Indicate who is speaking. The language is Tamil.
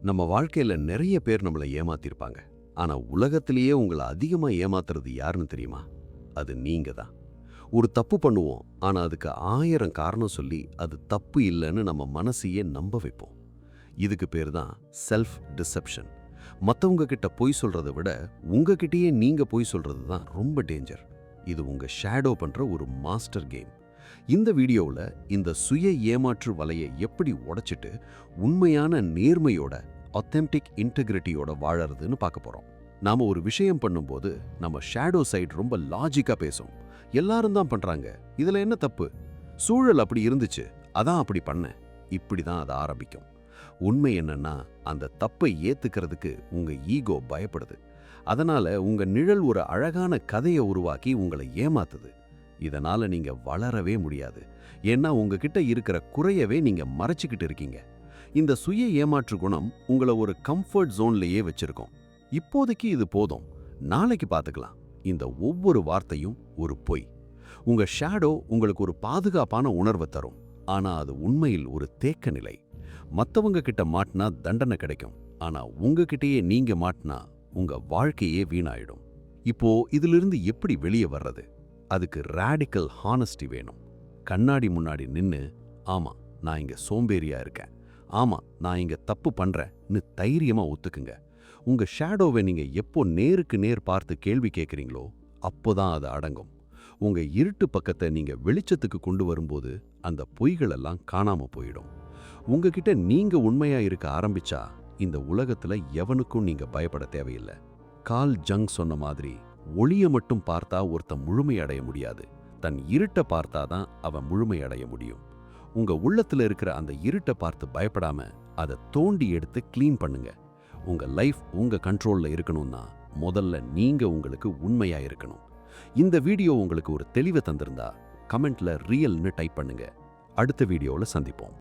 Speaker 1: நம்ம வாழ்க்கையில நிறைய பேர் நம்மளை ஏமாத்திருப்பாங்க. ஆனா உலகத்திலேயே உங்களை அதிகமா ஏமாத்துறது யாருன்னு தெரியுமா? அது நீங்க தான். ஒரு தப்பு பண்ணுவோம், ஆனா அதுக்கு 1000 காரணம் சொல்லி அது தப்பு இல்லைன்னு நம்ம மனசையே நம்ப வைப்போம். இதுக்கு பேர் தான் செல்ஃப் டிசெப்ஷன். மத்தவங்க கிட்ட பொய் சொல்றதை விட உங்ககிட்டயே நீங்க பொய் சொல்றது தான் ரொம்ப டேஞ்சர். இது உங்க ஷேடோ பண்ற ஒரு மாஸ்டர் கேம். இந்த வீடியோவில் இந்த சுய ஏமாற்று வலையை எப்படி உடைச்சிட்டு உண்மையான நேர்மையோட ஆத்தென்டிக் இன்டெகிரிட்டியோட வாழறதுன்னு பார்க்க போறோம். நாம ஒரு விஷயம் பண்ணும்போது நம்ம ஷேடோ சைடு ரொம்ப லாஜிக்கா பேசும். எல்லாரும் தான் பண்றாங்க, இதுல என்ன தப்பு? சூழல் அப்படி இருந்துச்சு, அதான் அப்படி பண்ணேன். இப்படி தான் அது ஆரம்பிக்கும். உண்மை என்னன்னா, அந்த தப்பை ஏத்துக்கிறதுக்கு உங்க ஈகோ பயப்படுது. அதனால உங்க நிழல் ஒரு அழகான கதையை உருவாக்கி உங்களை ஏமாத்துது. இதனால நீங்க வளரவே முடியாது. ஏன்னா உங்ககிட்ட இருக்கிற குறையவே நீங்க மறைச்சிக்கிட்டு இருக்கீங்க. இந்த சுய ஏமாற்று குணம் உங்களை ஒரு கம்ஃபர்ட் ஜோன்லயே வச்சிருக்கும். இப்போதைக்கு இது போதும், நாளைக்கு பார்த்துக்கலாம். இந்த ஒவ்வொரு வார்த்தையும் ஒரு பொய். உங்க ஷேடோ உங்களுக்கு ஒரு பாதுகாப்பான உணர்வை தரும். ஆனா அது உண்மையில் ஒரு தேக்க நிலை. மத்தவங்க கிட்ட மாட்டினா தண்டனை கிடைக்கும். ஆனா உங்ககிட்டயே நீங்க மாட்டினா உங்க வாழ்க்கையே வீணாயிடும். இப்போ இதிலிருந்து எப்படி வெளியே வர்றது? அதுக்கு ரேடிக்கல் ஹானஸ்டி வேணும். கண்ணாடி முன்னாடி நின்னு, ஆமா நான் இங்க சோம்பேறியா இருக்கேன், ஆமா நான் இங்க தப்பு பண்றேன்னு தைரியமா ஒத்துக்குங்க. உங்க ஷேடோவை நீங்க எப்போ நேருக்கு நேர் பார்த்து கேள்வி கேட்குறீங்களோ அப்போதான் அது அடங்கும். உங்க இருட்டு பக்கத்தை நீங்க வெளிச்சத்துக்கு கொண்டு வரும்போது அந்த பொய்கள் எல்லாம் காணாம போயிடும். உங்ககிட்ட நீங்க உண்மையா இருக்க ஆரம்பிச்சா இந்த உலகத்துல எவனுக்கும் நீங்க பயப்பட தேவையில்லை. கார்ல் ஜங் சொன்ன மாதிரி, ஒளியை மட்டும் பார்த்தா ஒருத்தன் முழுமையடைய முடியாது, தன் இருட்டை பார்த்தாதான் அவன் முழுமையடைய முடியும். உங்க உள்ளத்துல இருக்கிற அந்த இருட்டை பார்த்து பயப்படாம அதை தோண்டி எடுத்து க்ளீன் பண்ணுங்க. உங்க லைஃப் உங்க கண்ட்ரோல்ல இருக்கணும்னா முதல்ல நீங்க உங்களுக்கு உண்மையா இருக்கணும். இந்த வீடியோ உங்களுக்கு ஒரு தெளிவை தந்திருந்தா கமெண்ட்ல ரியல்னு டைப் பண்ணுங்க. அடுத்த வீடியோல சந்திப்போம்.